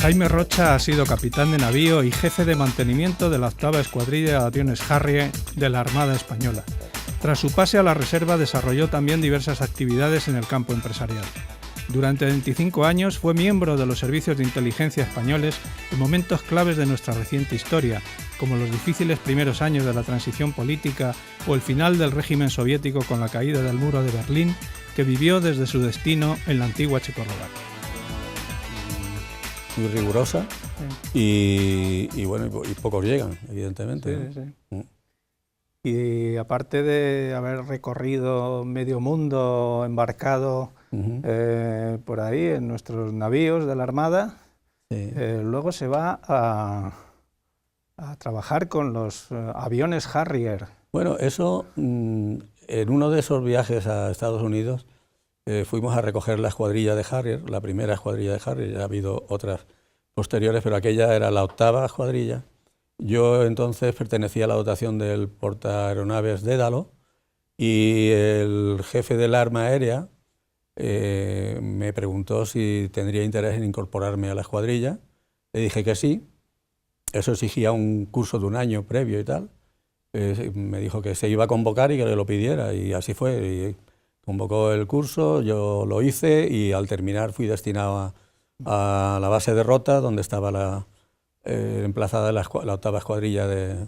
Jaime Rocha ha sido capitán de navío y jefe de mantenimiento de la 8ª Escuadrilla de aviones Harrier de la Armada Española. Tras su pase a la reserva desarrolló también diversas actividades en el campo empresarial. Durante 25 años fue miembro de los servicios de inteligencia españoles en momentos claves de nuestra reciente historia, como los difíciles primeros años de la transición política o el final del régimen soviético con la caída del muro de Berlín, que vivió desde su destino en la antigua Checoslovaquia. Muy rigurosa, sí. y pocos llegan, evidentemente. Sí, ¿no? Sí. Y aparte de haber recorrido medio mundo, embarcado por ahí en nuestros navíos de la Armada, sí. Luego se va a trabajar con los aviones Harrier. Bueno, eso, en uno de esos viajes a Estados Unidos, fuimos a recoger la escuadrilla de Harrier, la primera escuadrilla de Harrier, ya ha habido otras posteriores, pero aquella era la 8ª escuadrilla. Yo entonces pertenecía a la dotación del portaaeronaves Dédalo y el jefe del arma aérea me preguntó si tendría interés en incorporarme a la escuadrilla. Le dije que sí. Eso exigía un curso de un año previo y tal. Me dijo que se iba a convocar y que le lo pidiera, y así fue. Y convocó el curso, yo lo hice y al terminar fui destinado a la base de Rota, donde estaba emplazada la 8ª escuadrilla de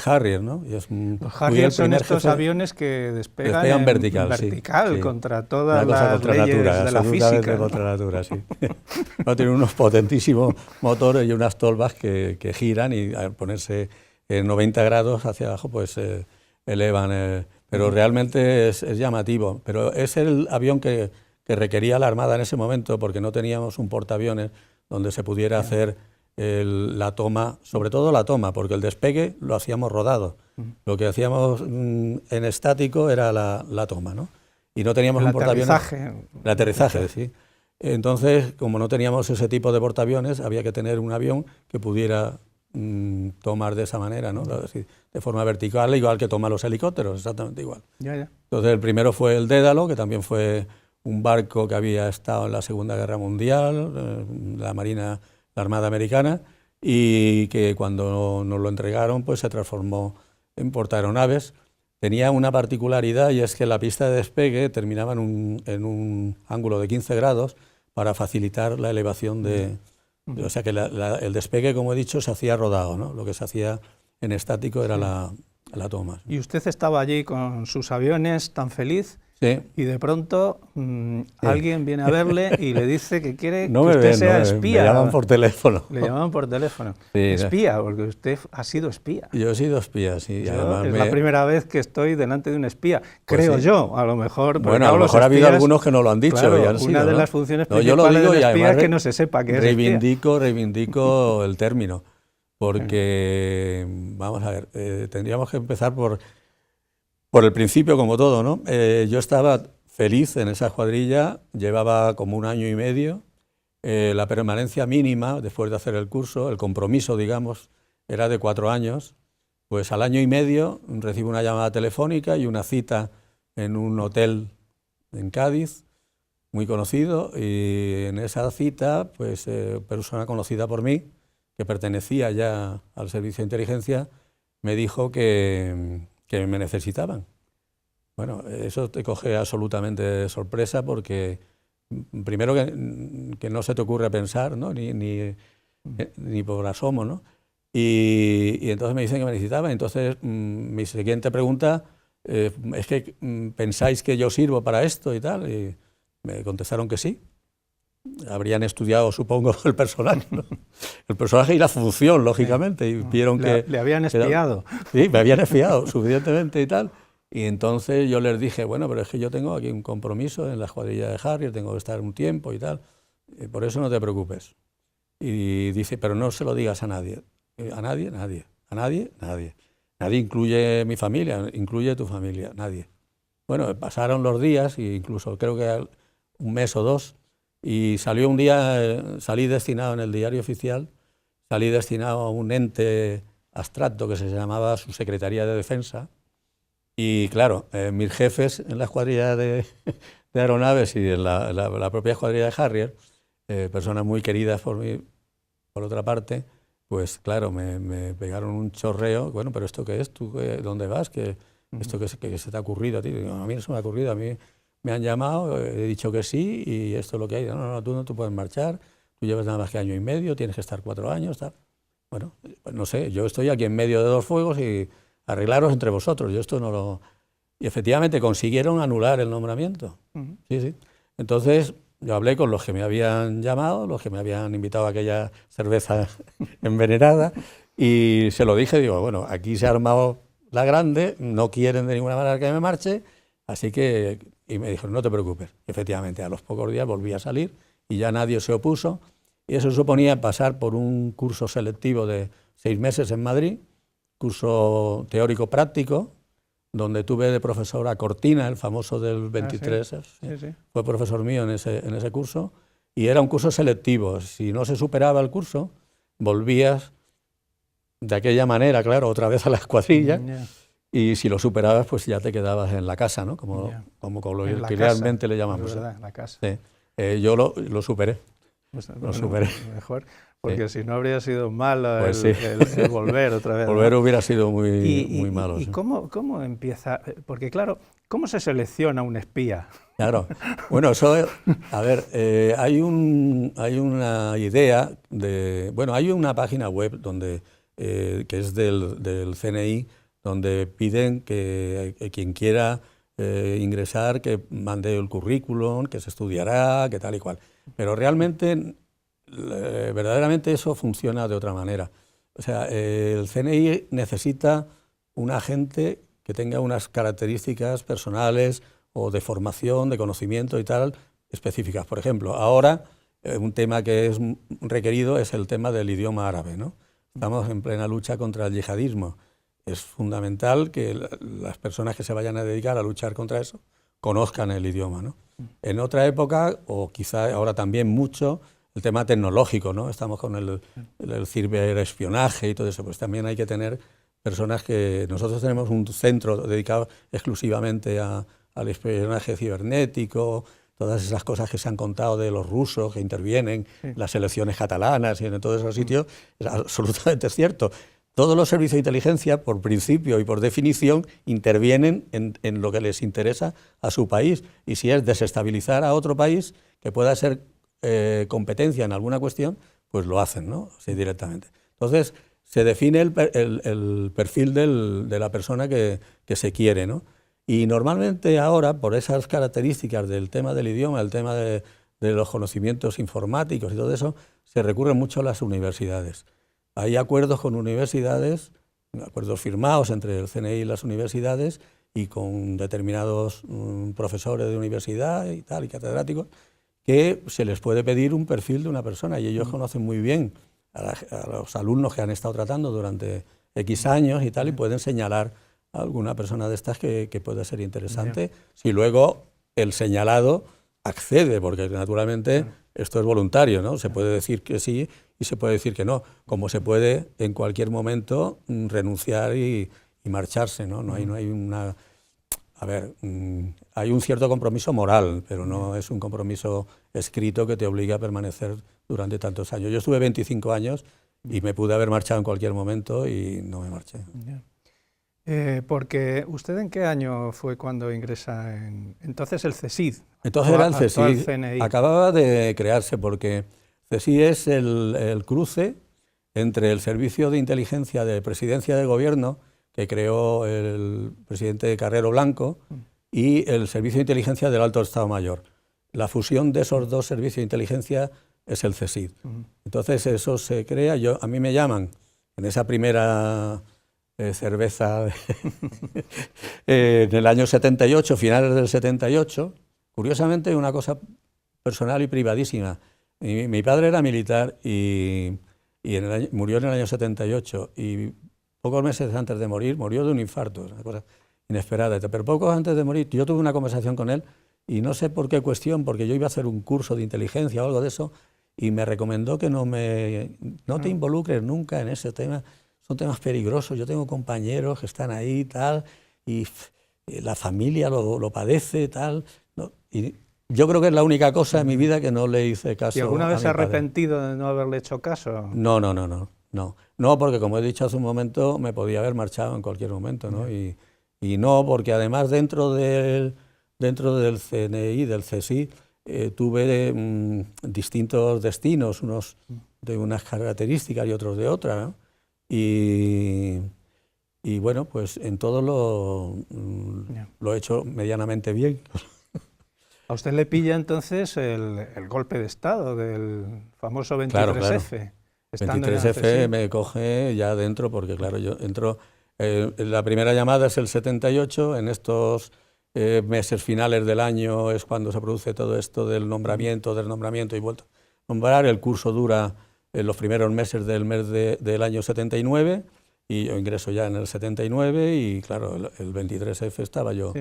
Harrier, ¿no? Y los Harrier son estos aviones que despegan vertical, sí, contra todas las leyes de la física. Contra la natura, sí. No, tienen unos potentísimos motores y unas tolvas que giran, y al ponerse en 90 grados hacia abajo, pues elevan. Pero realmente es llamativo. Pero es el avión que requería la Armada en ese momento, porque no teníamos un portaaviones donde se pudiera hacer la toma, sobre todo la toma, porque el despegue lo hacíamos rodado. Lo que hacíamos en estático era la toma, ¿no? Y no teníamos un portaaviones. El aterrizaje, sí. Entonces, como no teníamos ese tipo de portaaviones, había que tener un avión que pudiera tomar de esa manera, ¿no? De forma vertical, igual que toma los helicópteros, exactamente igual. Entonces, el primero fue el Dédalo, que también fue un barco que había estado en la Segunda Guerra Mundial, la Marina, la Armada Americana, y que cuando nos lo entregaron, pues se transformó en portaaeronaves. Tenía una particularidad, y es que la pista de despegue terminaba en un ángulo de 15 grados para facilitar la elevación de... O sea que el despegue, como he dicho, se hacía rodado, ¿no? Lo que se hacía en estático era la toma. Y usted estaba allí con sus aviones tan feliz, sí. Y de pronto alguien viene a verle y le dice que quiere que usted sea espía. Me llaman por teléfono. Le llaman por teléfono. Sí, espía, porque usted ha sido espía. Yo he sido espía, sí. Es la primera vez que estoy delante de un espía, creo yo, a lo mejor. Bueno, a lo mejor ha habido algunos que no lo han dicho. Claro, y han sido, una de las funciones principales del espía es que no se sepa que es espía. Reivindico el término, porque, vamos a ver, tendríamos que empezar por el principio, como todo, ¿no? Yo estaba feliz en esa escuadrilla, llevaba como un año y medio, la permanencia mínima después de hacer el curso, el compromiso, digamos, era de 4 años. Pues al año y medio recibo una llamada telefónica y una cita en un hotel en Cádiz, muy conocido, y en esa cita, pues, persona conocida por mí, que pertenecía ya al servicio de inteligencia, me dijo que me necesitaban. Bueno, eso te coge absolutamente de sorpresa, porque primero que no se te ocurre pensar, ¿no? ni por asomo, ¿no? Y entonces me dicen que me necesitaban. Entonces mi siguiente pregunta es que ¿pensáis que yo sirvo para esto y tal? Y me contestaron que sí. Habrían estudiado, supongo, el personaje, ¿no? El personaje y la función, lógicamente, y vieron que... Le habían espiado. Sí, me habían espiado suficientemente y tal. Y entonces yo les dije, bueno, pero es que yo tengo aquí un compromiso en la escuadrilla de Harrier, tengo que estar un tiempo y tal, por eso no te preocupes. Y dice, pero no se lo digas a nadie. ¿A nadie? Nadie. ¿A nadie? Nadie. Nadie incluye mi familia, incluye tu familia, nadie. Bueno, pasaron los días, e incluso creo que un mes o 2, y salió un día, salí destinado en el diario oficial, salí destinado a un ente abstracto que se llamaba Subsecretaría de Defensa, y claro, mis jefes en la escuadrilla de aeronaves y en la propia escuadrilla de Harrier, personas muy queridas por mí, por otra parte, pues claro, me pegaron un chorreo. Bueno, pero ¿esto qué es? ¿Tú dónde vas? ¿Esto que se te ha ocurrido a ti? Digo, a mí no se me ha ocurrido, a mí me han llamado, he dicho que sí y esto es lo que hay. No, tú no te puedes marchar, tú llevas nada más que 1 año y medio, tienes que estar 4 años, tal. Bueno, pues no sé, yo estoy aquí en medio de 2 fuegos y arreglaros entre vosotros. Yo esto no lo... Y efectivamente consiguieron anular el nombramiento. Sí, sí. Entonces yo hablé con los que me habían llamado, los que me habían invitado a aquella cerveza envenenada, y se lo dije, digo, bueno, aquí se ha armado la grande, no quieren de ninguna manera que me marche, así que... Y me dijeron, no te preocupes. Y efectivamente, a los pocos días volví a salir y ya nadie se opuso. Y eso suponía pasar por un curso selectivo de 6 meses en Madrid, curso teórico práctico, donde tuve de profesor a Cortina, el famoso del 23, sí. Fue profesor mío en ese curso, y era un curso selectivo. Si no se superaba el curso, volvías de aquella manera, claro, otra vez a la escuadrilla, y si lo superabas, pues ya te quedabas en la casa, ¿no? Como coloquialmente le llamamos. Es verdad, en la casa. Sí. Yo lo superé. Lo superé. Mejor, porque si no habría sido malo pues el volver otra vez. Volver, ¿no? Hubiera sido muy malo. ¿Y cómo empieza? Porque claro, ¿cómo se selecciona un espía? Claro, bueno, eso, a ver, hay una idea de... Bueno, hay una página web donde, que es del CNI, donde piden que quien quiera ingresar, que mande el currículum, que se estudiará, que tal y cual. Pero realmente, verdaderamente eso funciona de otra manera. O sea, el CNI necesita un agente que tenga unas características personales o de formación, de conocimiento y tal, específicas. Por ejemplo, ahora un tema que es requerido es el tema del idioma árabe, ¿no? Estamos en plena lucha contra el yihadismo. Es fundamental que las personas que se vayan a dedicar a luchar contra eso conozcan el idioma, ¿no? En otra época, o quizá ahora también mucho, el tema tecnológico, ¿no? Estamos con el ciberespionaje y todo eso, pues también hay que tener personas que... Nosotros tenemos un centro dedicado exclusivamente al espionaje cibernético, todas esas cosas que se han contado de los rusos que intervienen, las elecciones catalanas y en todos esos sitios, es absolutamente cierto. Todos los servicios de inteligencia, por principio y por definición, intervienen en lo que les interesa a su país. Y si es desestabilizar a otro país que pueda ser competencia en alguna cuestión, pues lo hacen, ¿no? Sí, directamente. Entonces, se define el perfil de la persona que se quiere, ¿no? Y normalmente ahora, por esas características del tema del idioma, el tema de los conocimientos informáticos y todo eso, se recurren mucho a las universidades. Hay acuerdos con universidades, acuerdos firmados entre el CNI y las universidades y con determinados profesores de universidad y tal, y catedráticos, que se les puede pedir un perfil de una persona y ellos conocen muy bien a los alumnos que han estado tratando durante X años y tal, y pueden señalar a alguna persona de estas que puede ser interesante, si luego el señalado accede, porque naturalmente esto es voluntario, ¿no? Se puede decir que sí y se puede decir que no, como se puede en cualquier momento renunciar y marcharse, ¿no? No hay una... A ver, hay un cierto compromiso moral, pero no es un compromiso escrito que te obliga a permanecer durante tantos años. Yo estuve 25 años y me pude haber marchado en cualquier momento y no me marché. Porque ¿usted en qué año fue cuando ingresa entonces el CSID? Entonces era el CSID, acababa de crearse porque CSID es el cruce entre el Servicio de Inteligencia de Presidencia de Gobierno que creó el presidente Carrero Blanco y el Servicio de Inteligencia del Alto Estado Mayor. La fusión de esos dos servicios de inteligencia es el CSID. Entonces eso se crea, a mí me llaman en esa primera... cerveza en el año 78, finales del 78, curiosamente una cosa personal y privadísima. Mi padre era militar y murió en el año 78 y pocos meses antes de morir murió de un infarto, una cosa inesperada. Pero pocos antes de morir yo tuve una conversación con él y no sé por qué cuestión, porque yo iba a hacer un curso de inteligencia o algo de eso y me recomendó que no te involucres nunca en ese tema. Son temas peligrosos, yo tengo compañeros que están ahí tal, y la familia lo padece tal, ¿no? Y Yo creo que es la única cosa en mi vida que no le hice caso. ¿Y alguna vez se ha mi padre. arrepentido de no haberle hecho caso? No, porque como he dicho hace un momento, me podía haber marchado en cualquier momento, ¿no? Y no, porque además dentro del CNI, del CSI, tuve distintos destinos, unos de unas características y otros de otras, ¿no? Y bueno, pues en todo lo he hecho medianamente bien. ¿A usted le pilla entonces el golpe de Estado del famoso 23F? Claro. 23F me coge ya dentro, porque claro, yo entro, la primera llamada es el 78, en estos meses finales del año es cuando se produce todo esto del nombramiento, desnombramiento y vuelta a nombrar. El curso dura los primeros meses del año 79 y yo ingreso ya en el 79 y claro, el 23F estaba yo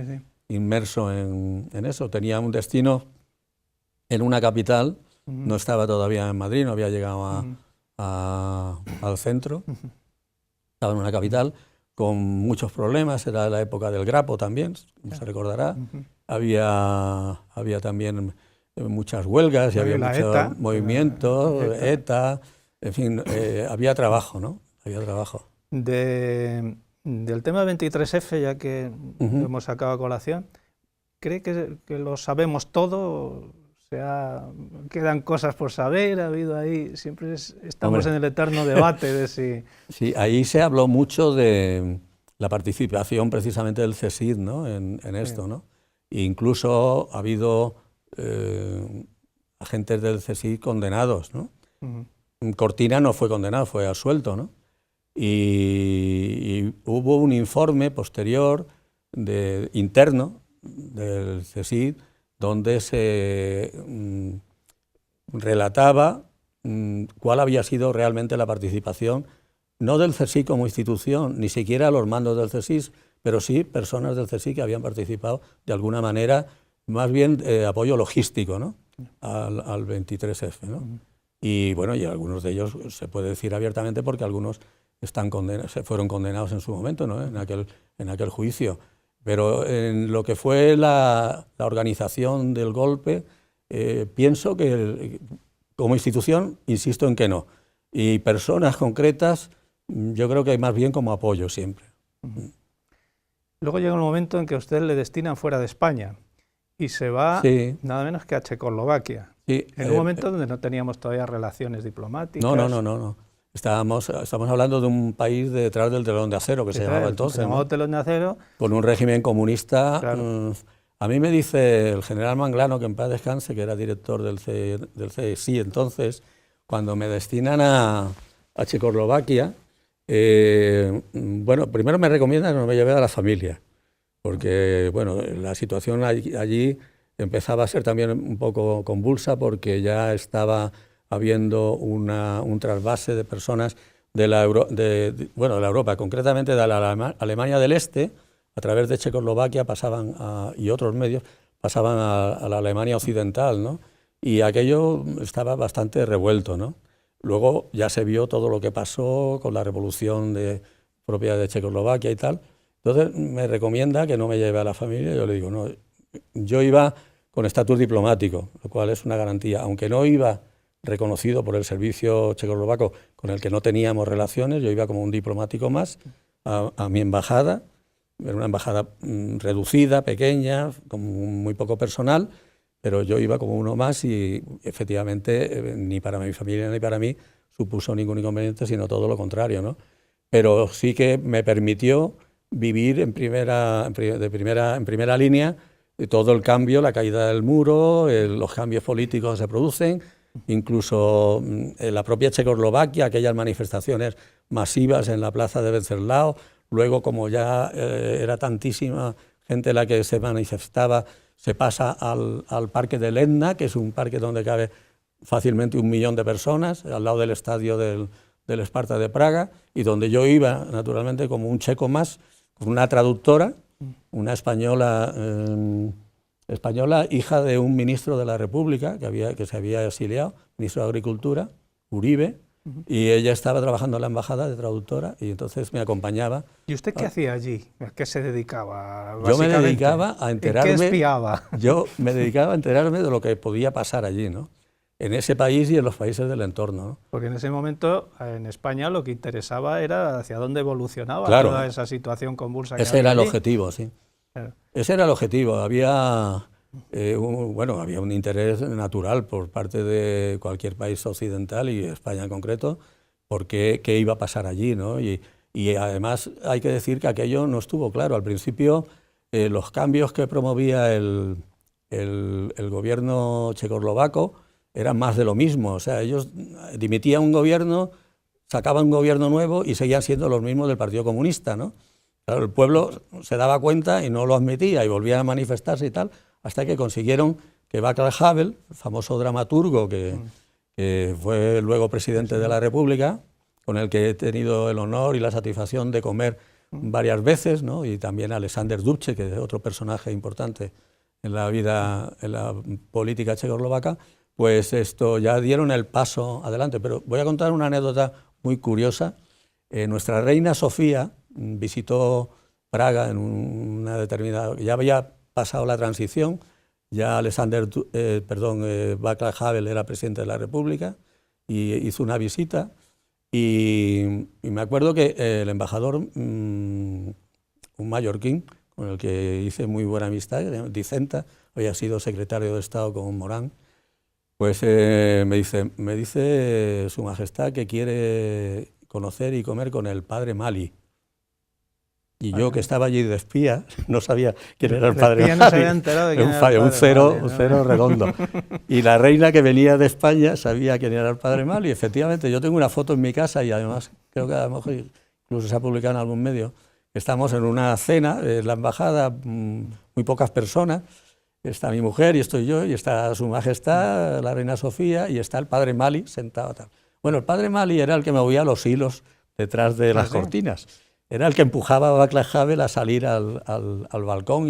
inmerso en eso. Tenía un destino en una capital, no estaba todavía en Madrid, no había llegado al centro, estaba en una capital con muchos problemas, era la época del Grapo también, como se recordará, había también muchas huelgas y había muchos movimientos, ETA, en fin, había trabajo, ¿no? Había trabajo. Del tema 23F, ya que hemos sacado a colación, ¿cree que lo sabemos todo? Quedan cosas por saber, ha habido ahí, siempre estamos en el eterno debate de si... Sí, ahí se habló mucho de la participación precisamente del CSIC, ¿no? en esto, ¿no? E incluso ha habido agentes del CSIC condenados, ¿no? Cortina no fue condenado, fue absuelto, ¿no? Y hubo un informe posterior interno del CSIC donde se relataba cuál había sido realmente la participación, no del CSIC como institución, ni siquiera los mandos del CSIC, pero sí personas del CSIC que habían participado de alguna manera, más bien apoyo logístico, ¿no? al 23F, ¿no? Y bueno, y algunos de ellos se puede decir abiertamente porque algunos fueron condenados en su momento, ¿no? en aquel juicio. Pero en lo que fue la organización del golpe, pienso que como institución, insisto en que no. Y personas concretas, yo creo que más bien como apoyo siempre. Luego llega un momento en que a usted le destinan fuera de España y se va nada menos que a Checoslovaquia. Sí, en un momento donde no teníamos todavía relaciones diplomáticas. No. Estamos hablando de un país detrás del telón de acero, que se llamaba entonces. Se llamaba telón de acero. Con un régimen comunista. Claro. A mí me dice el general Manglano, que en paz descanse, que era director del CSI entonces, cuando me destinan a Checoslovaquia, bueno, primero me recomiendan que no me lleve a la familia, porque bueno, la situación allí empezaba a ser también un poco convulsa, porque ya estaba habiendo un trasvase de personas de la Europa, concretamente de la Alemania del Este, a través de Checoslovaquia y otros medios pasaban a la Alemania occidental, ¿no? Y aquello estaba bastante revuelto, ¿no? Luego ya se vio todo lo que pasó con la revolución propia de Checoslovaquia y tal. Entonces me recomienda que no me lleve a la familia. Yo le digo, no, yo iba con estatus diplomático, lo cual es una garantía, aunque no iba reconocido por el servicio checoslovaco con el que no teníamos relaciones, yo iba como un diplomático más a mi embajada, era una embajada reducida, pequeña, con muy poco personal, pero yo iba como uno más y efectivamente ni para mi familia ni para mí supuso ningún inconveniente, sino todo lo contrario, ¿no? Pero sí que me permitió vivir en primera línea todo el cambio, la caída del muro, los cambios políticos que se producen, incluso en la propia Checoslovaquia, aquellas manifestaciones masivas en la plaza de Wenceslao. Luego, como ya era tantísima gente la que se manifestaba, se pasa al parque de Letna, que es un parque donde cabe fácilmente 1 millón de personas, al lado del estadio del Sparta de Praga, y donde yo iba, naturalmente, como un checo más, con una traductora, una española, hija de un ministro de la República, que se había exiliado, ministro de Agricultura, Uribe, y ella estaba trabajando en la embajada de traductora y entonces me acompañaba. ¿Y usted qué hacía allí? ¿A qué se dedicaba? Yo me dedicaba a enterarme. ¿En qué espiaba? Yo me dedicaba a enterarme de lo que podía pasar allí, ¿no? En ese país y en los países del entorno, ¿no? Porque en ese momento en España lo que interesaba era hacia dónde evolucionaba toda esa situación convulsa. Ese era el allí. objetivo, sí. Claro. Ese era el objetivo. Había había un interés natural por parte de cualquier país occidental y España en concreto, por qué iba a pasar allí, ¿no? Y además hay que decir que aquello no estuvo claro. Al principio los cambios que promovía el gobierno checoslovaco eran más de lo mismo. O sea, ellos dimitían un gobierno, sacaban un gobierno nuevo y seguían siendo los mismos del Partido Comunista, ¿no? Claro, el pueblo se daba cuenta y no lo admitía y volvía a manifestarse y tal, hasta que consiguieron que Václav Havel, el famoso dramaturgo que fue luego presidente de la República, con el que he tenido el honor y la satisfacción de comer varias veces, ¿no? Y también Alexander Dubček, que es otro personaje importante en la vida, en la política checoslovaca, pues esto ya dieron el paso adelante. Pero voy a contar una anécdota muy curiosa. Nuestra reina Sofía visitó Praga en una determinada... Ya había pasado la transición, ya Václav Havel era presidente de la República y hizo una visita y me acuerdo que el embajador, un mallorquín, con el que hice muy buena amistad, Dicenta, había sido secretario de Estado con Morán, pues me dice Su Majestad que quiere conocer y comer con el padre Mali. Y yo, que estaba allí de espía, no sabía quién era el padre Mali. No se había enterado de quién era el padre un cero redondo. Y la reina que venía de España sabía quién era el padre Mali. Y efectivamente, yo tengo una foto en mi casa y además creo que a lo mejor incluso se ha publicado en algún medio. Estamos en una cena en la embajada, muy pocas personas. Está mi mujer y estoy yo, y está Su Majestad, la reina Sofía, y está el padre Mali sentado. Tal. Bueno, el padre Mali era el que movía los hilos detrás de las cortinas. Era el que empujaba a Václav Havel a salir al balcón.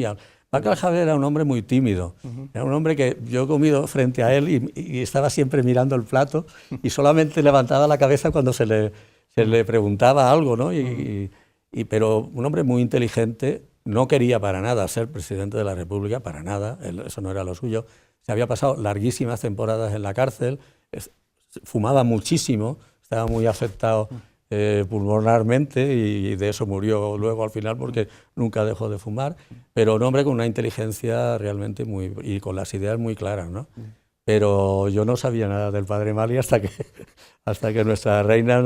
Václav Havel era un hombre muy tímido. Era un hombre que yo he comido frente a él y estaba siempre mirando el plato y solamente levantaba la cabeza cuando se le preguntaba algo, ¿no? Pero un hombre muy inteligente, no quería para nada ser presidente de la República, para nada, eso no era lo suyo. Se había pasado larguísimas temporadas en la cárcel, fumaba muchísimo, estaba muy afectado pulmonarmente y de eso murió luego al final porque nunca dejó de fumar, pero un hombre con una inteligencia realmente y con las ideas muy claras, ¿no? Pero yo no sabía nada del padre Mali hasta que nuestra reina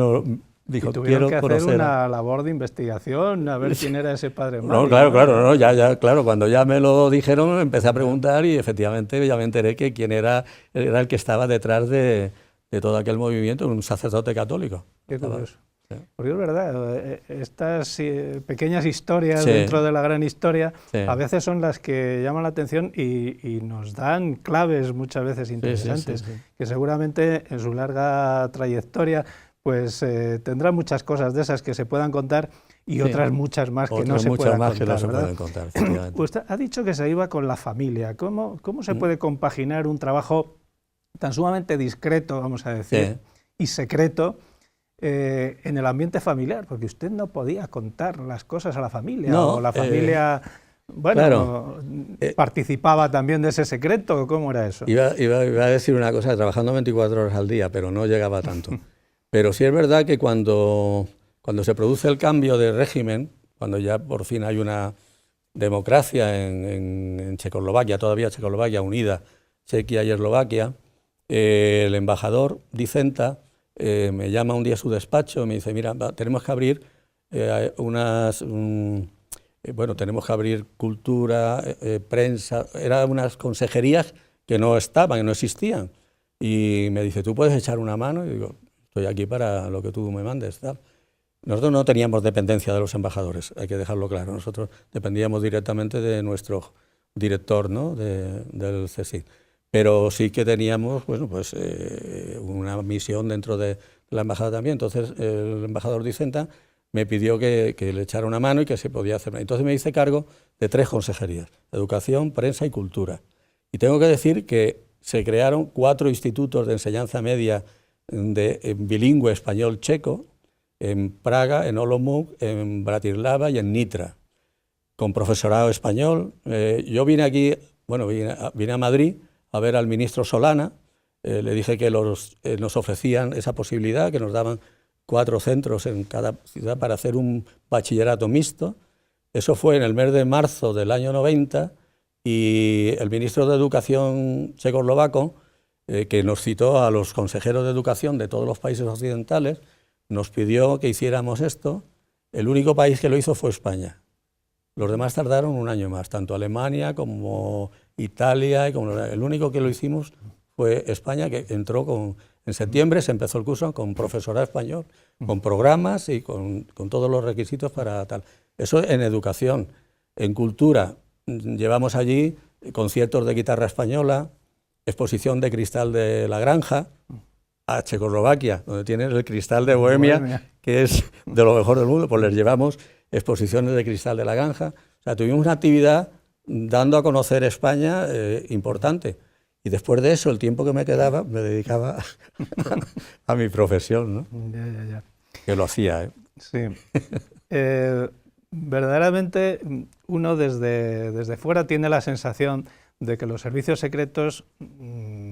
dijo, quiero conocer. Tuvieron que hacer una labor de investigación, a ver quién era ese padre Mali. No, claro, cuando ya me lo dijeron empecé a preguntar y efectivamente ya me enteré que quién era el que estaba detrás de todo aquel movimiento, un sacerdote católico. Qué curioso. Sí. Porque es verdad, estas pequeñas historias dentro de la gran historia a veces son las que llaman la atención y nos dan claves muchas veces interesantes, que seguramente en su larga trayectoria pues tendrá muchas cosas de esas que se puedan contar y otras muchas más que no se puedan contar. Usted ha dicho que se iba con la familia. ¿Cómo se puede compaginar un trabajo tan sumamente discreto, vamos a decir, y secreto, en el ambiente familiar? Porque usted no podía contar las cosas a la familia, o la familia participaba también de ese secreto. ¿Cómo era eso? Iba a decir una cosa, trabajando 24 horas al día, pero no llegaba tanto. Pero sí es verdad que cuando se produce el cambio de régimen, cuando ya por fin hay una democracia en Checoslovaquia, todavía Checoslovaquia unida, Chequia y Eslovaquia, el embajador Dicenta me llama un día a su despacho y me dice, mira, tenemos que abrir tenemos que abrir cultura, prensa, eran unas consejerías que no estaban, que no existían. Y me dice, ¿tú puedes echar una mano? Y digo, estoy aquí para lo que tú me mandes, tal. Nosotros no teníamos dependencia de los embajadores, hay que dejarlo claro. Nosotros dependíamos directamente de nuestro director, ¿no? del CSIC. Pero sí que teníamos una misión dentro de la embajada también. Entonces el embajador Dicenta me pidió que le echara una mano y que se podía hacer. Entonces me hice cargo de 3 consejerías, educación, prensa y cultura. Y tengo que decir que se crearon 4 institutos de enseñanza media bilingüe español-checo en Praga, en Olomouc, en Bratislava y en Nitra, con profesorado español. Yo vine aquí, bueno, vine a Madrid a ver al ministro Solana, le dije que nos ofrecían esa posibilidad, que nos daban 4 centros en cada ciudad para hacer un bachillerato mixto. Eso fue en el mes de marzo del año 90 y el ministro de Educación checoslovaco, que nos citó a los consejeros de educación de todos los países occidentales, nos pidió que hiciéramos esto. El único país que lo hizo fue España. Los demás tardaron un año más, tanto Alemania como Italia. El único que lo hicimos fue España, que entró en septiembre, se empezó el curso con profesorado español, con programas y con todos los requisitos para tal. Eso en educación. En cultura, llevamos allí conciertos de guitarra española, exposición de cristal de La Granja, a Checoslovaquia, donde tienen el cristal de Bohemia, que es de lo mejor del mundo, pues les llevamos exposiciones de cristal de La Granja. O sea, tuvimos una actividad dando a conocer España importante. Y después de eso, el tiempo que me quedaba, me dedicaba a mi profesión, ¿no? Ya. Que lo hacía, ¿eh? Sí. Verdaderamente, uno desde fuera tiene la sensación de que los servicios secretos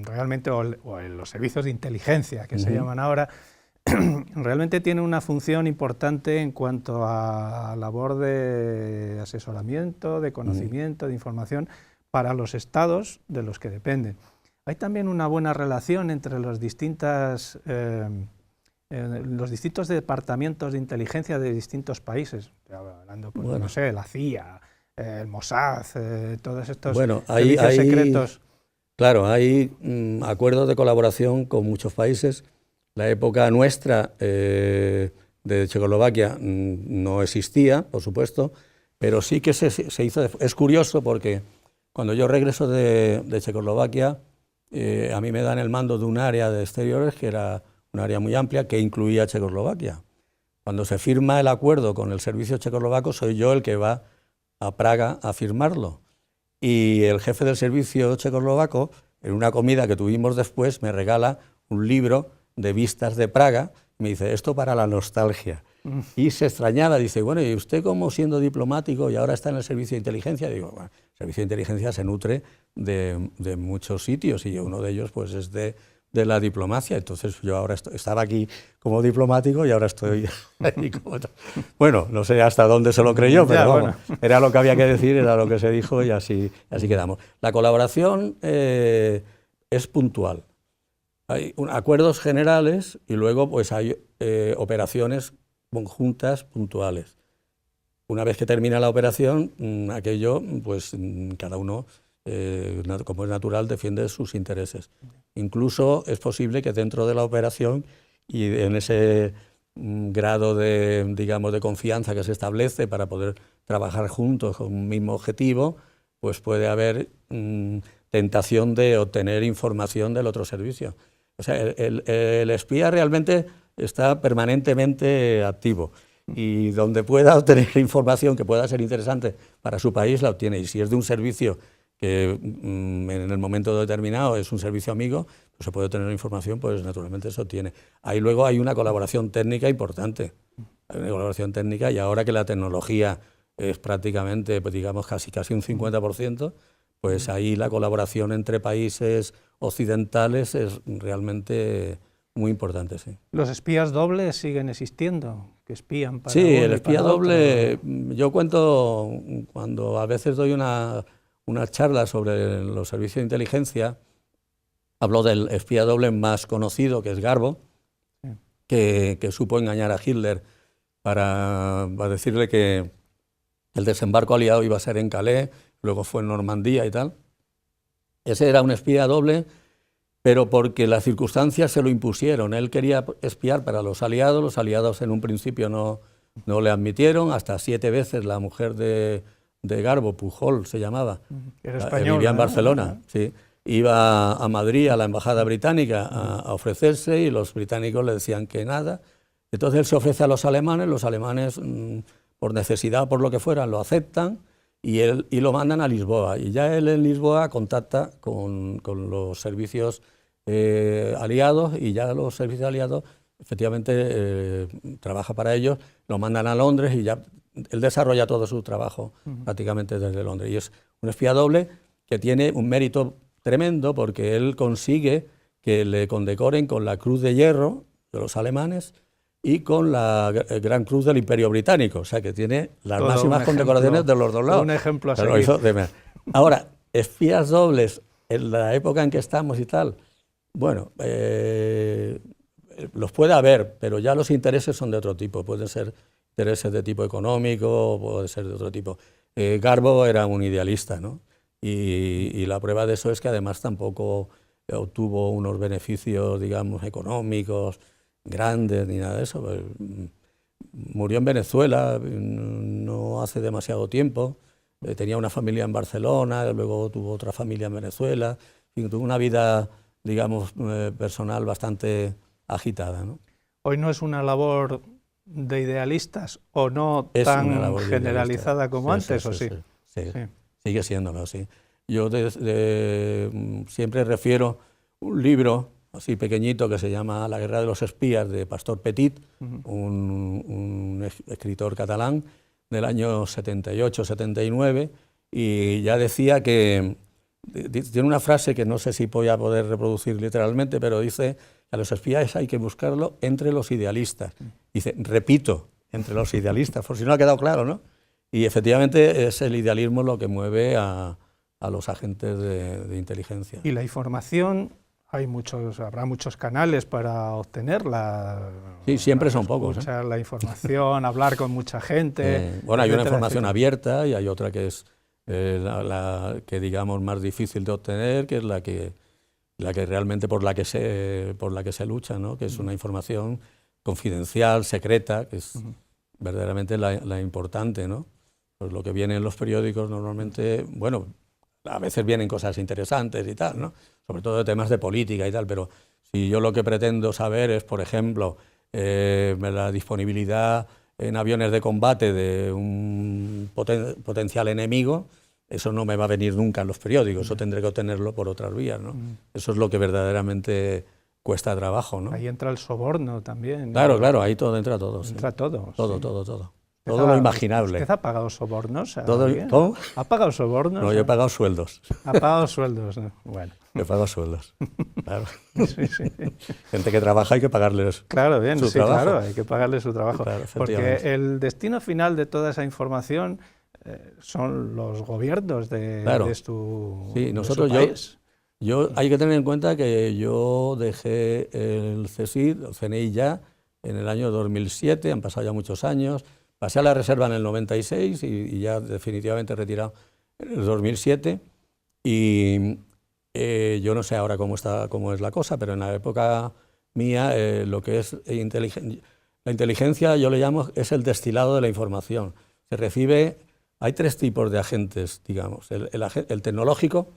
realmente, o los servicios de inteligencia que se llaman ahora, realmente tienen una función importante en cuanto a labor de asesoramiento, de conocimiento, de información para los estados de los que dependen. Hay también una buena relación entre los distintos departamentos de inteligencia de distintos países, hablando, pues, no sé, la CIA, el Mossad, todos estos servicios secretos. Claro, hay acuerdos de colaboración con muchos países. La época nuestra de Checoslovaquia no existía, por supuesto, pero sí que se hizo. Es curioso porque cuando yo regreso de Checoslovaquia, a mí me dan el mando de un área de exteriores que era un área muy amplia que incluía Checoslovaquia. Cuando se firma el acuerdo con el servicio checoslovaco, soy yo el que va a Praga a firmarlo. Y el jefe del servicio checoslovaco, en una comida que tuvimos después, me regala un libro de vistas de Praga y me dice, esto para la nostalgia. Y se extrañaba, dice, bueno, ¿y usted como siendo diplomático y ahora está en el servicio de inteligencia? Digo, bueno, el servicio de inteligencia se nutre de muchos sitios y uno de ellos pues es de la diplomacia. Entonces yo ahora estaba aquí como diplomático y ahora estoy ahí como... Bueno, no sé hasta dónde se lo creyó, pero vamos, era lo que había que decir, era lo que se dijo y así quedamos. La colaboración es puntual. Hay acuerdos generales y luego pues hay operaciones conjuntas puntuales. Una vez que termina la operación, aquello, pues cada uno, como es natural, defiende sus intereses. Incluso es posible que dentro de la operación y en ese grado de, digamos, de confianza que se establece para poder trabajar juntos con un mismo objetivo, pues puede haber tentación de obtener información del otro servicio. O sea, el espía realmente está permanentemente activo y donde pueda obtener información que pueda ser interesante para su país, la obtiene. Y si es de un servicio que en el momento determinado es un servicio amigo, pues se puede obtener información, pues naturalmente se obtiene. Ahí luego hay una colaboración técnica importante. Hay una colaboración técnica y ahora que la tecnología es prácticamente, pues digamos, casi un 50%, pues ahí la colaboración entre países occidentales es realmente muy importante, sí. ¿Los espías dobles siguen existiendo? ¿Que espían para Sí, uno el y espía para doble, otro? yo cuento, cuando a veces doy una charla sobre los servicios de inteligencia, hablo del espía doble más conocido, que es Garbo, sí, que supo engañar a Hitler para decirle que el desembarco aliado iba a ser en Calais, luego fue en Normandía y tal. Ese era un espía doble, pero porque las circunstancias se lo impusieron. Él quería espiar para los aliados en un principio no le admitieron, hasta 7 veces la mujer de Garbo, Pujol se llamaba, era española, vivía en Barcelona, sí. Iba a Madrid, a la embajada británica, a ofrecerse y los británicos le decían que nada. Entonces él se ofrece a los alemanes por necesidad, por lo que fuera, lo aceptan y lo mandan a Lisboa. Y ya él en Lisboa contacta con los servicios aliados, y ya los servicios aliados efectivamente trabaja para ellos, lo mandan a Londres y ya él desarrolla todo su trabajo prácticamente desde Londres. Y es un espía doble que tiene un mérito tremendo porque él consigue que le condecoren con la Cruz de Hierro de los alemanes y con la Gran Cruz del Imperio Británico, o sea que tiene las todo máximas condecoraciones de los dos lados. Un ejemplo a seguir. Ahora, espías dobles en la época en que estamos y tal, bueno, los puede haber, pero ya los intereses son de otro tipo, pueden ser intereses de tipo económico, puede ser de otro tipo. Garbo era un idealista, ¿no? Y la prueba de eso es que además tampoco obtuvo unos beneficios, digamos, económicos grandes ni nada de eso. Murió en Venezuela no hace demasiado tiempo, tenía una familia en Barcelona, luego tuvo otra familia en Venezuela, y tuvo una vida, digamos, personal bastante agitada, ¿no? Hoy no es una labor de idealistas o no es tan generalizada como antes, ¿o sí? Sí, sigue siéndolo, sí. Yo siempre refiero un libro así pequeñito que se llama La guerra de los espías, de Pastor Petit, un escritor catalán del año 78-79, y ya decía que, tiene una frase que no sé si voy a poder reproducir literalmente, pero dice que a los espías hay que buscarlo entre los idealistas. Dice, repito, entre los idealistas, por si no ha quedado claro, ¿no? Y efectivamente es el idealismo lo que mueve a los agentes de inteligencia. Y la información, habrá muchos canales para obtenerla. Sí, siempre son pocos. Escuchar la información, hablar con mucha gente. Bueno, hay una información abierta y hay otra que es la que digamos más difícil de obtener, que es la que realmente por la que se lucha, ¿no? Que es una información confidencial, secreta, que es verdaderamente la importante, ¿no? Pues lo que viene en los periódicos normalmente, bueno, a veces vienen cosas interesantes y tal, ¿no? Sobre todo de temas de política y tal, pero si yo lo que pretendo saber es, por ejemplo, la disponibilidad en aviones de combate de un potencial enemigo, eso no me va a venir nunca en los periódicos, eso tendré que obtenerlo por otras vías, ¿no? Eso es lo que verdaderamente cuesta trabajo, ¿no? Ahí entra el soborno también, ¿no? Claro, ahí entra todo. Entra sí. todo. Todo lo imaginable. ¿Usted ha pagado sobornos? ¿Cómo? ¿Ha pagado sobornos? No, yo he pagado sueldos. ¿Ha pagado sueldos? Bueno. He pagado sueldos, claro. Sí. Gente que trabaja hay que pagarles su trabajo. Claro, hay que pagarle su trabajo. Claro, porque el destino final de toda esa información son los gobiernos de su país. Hay que tener en cuenta que yo dejé el CSIC, el CNI ya, en el año 2007, han pasado ya muchos años. Pasé a la reserva en el 96 y ya definitivamente retirado en el 2007. Y yo no sé ahora cómo es la cosa, pero en la época mía lo que es la inteligencia, yo le llamo, es el destilado de la información. Se recibe, hay tres tipos de agentes, digamos. El tecnológico,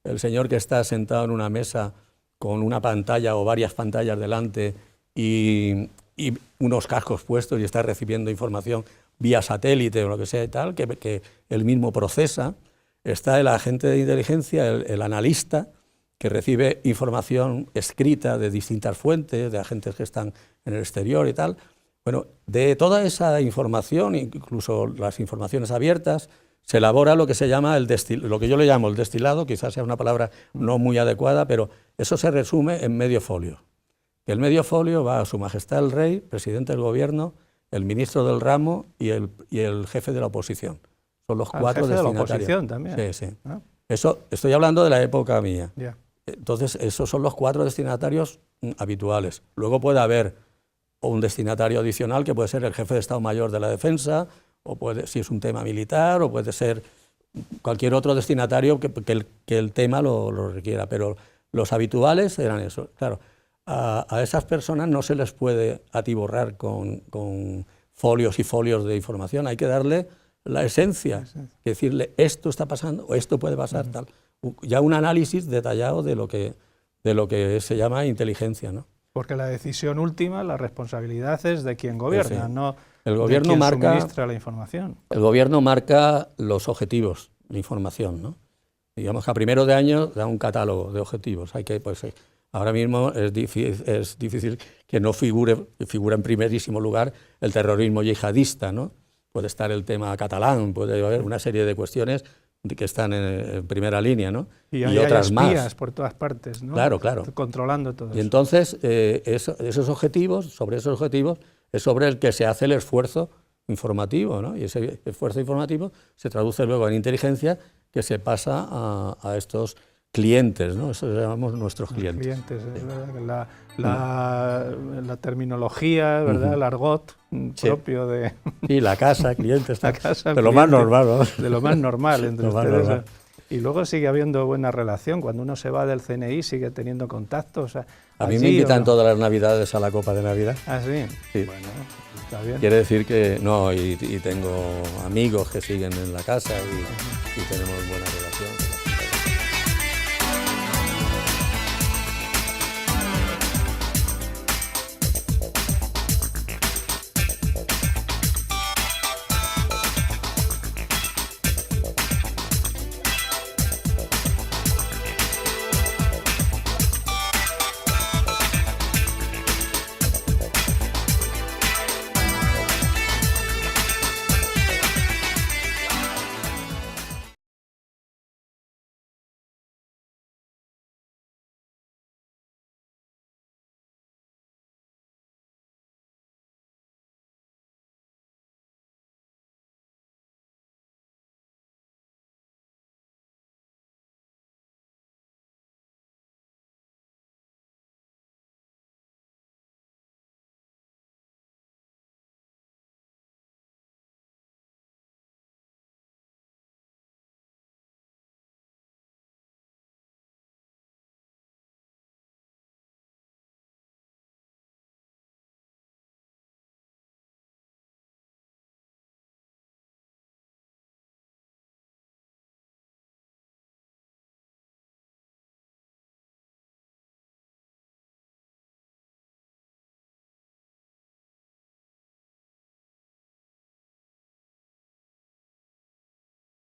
el señor que está sentado en una mesa con una pantalla o varias pantallas delante y unos cascos puestos y está recibiendo información vía satélite o lo que sea y tal, que él mismo procesa. Está el agente de inteligencia, el analista, que recibe información escrita de distintas fuentes, de agentes que están en el exterior y tal. Bueno, de toda esa información, incluso las informaciones abiertas, se elabora lo que se llama lo que yo le llamo el destilado, quizás sea una palabra no muy adecuada, pero eso se resume en medio folio. El medio folio va a Su Majestad el Rey, presidente del Gobierno, el ministro del ramo y el jefe de la oposición. Son los cuatro destinatarios. ¿El jefe de la oposición también? Sí. Eso, estoy hablando de la época mía. Yeah. Entonces, esos son los cuatro destinatarios habituales. Luego puede haber un destinatario adicional que puede ser el jefe de Estado Mayor de la Defensa, o si es un tema militar, o puede ser cualquier otro destinatario que el tema lo requiera. Pero los habituales eran eso. Claro, a esas personas no se les puede atiborrar con folios y folios de información, hay que darle la esencia, que decirle esto está pasando o esto puede pasar, tal. Ya un análisis detallado de lo que se llama inteligencia, ¿no? Porque la decisión última, la responsabilidad es de quien gobierna, no el gobierno de quien suministra la información. El gobierno marca los objetivos, la información, ¿no? Digamos que a primero de año da un catálogo de objetivos. Ahora mismo es difícil que no figura en primerísimo lugar el terrorismo yihadista, ¿no? Puede estar el tema catalán, puede haber una serie de cuestiones que están en primera línea, ¿no? Y hay otras espías más por todas partes, ¿no? Claro, claro. Controlando todo Y eso. entonces, esos objetivos es sobre el que se hace el esfuerzo informativo, ¿no? Y ese esfuerzo informativo se traduce luego en inteligencia que se pasa a estos clientes, ¿no? Eso le llamamos nuestros clientes. Es verdad que la terminología, ¿verdad? El argot propio de... Sí, la casa, clientes, la casa, de lo más normal, ¿no? De lo más normal entre lo más ustedes. normal. Y luego sigue habiendo buena relación. Cuando uno se va del CNI sigue teniendo contactos. A mí me invitan todas las Navidades a la Copa de Navidad. ¿Ah, sí? Sí. Bueno, está bien. Quiere decir que no, y tengo amigos que siguen en la casa y tenemos buena relación.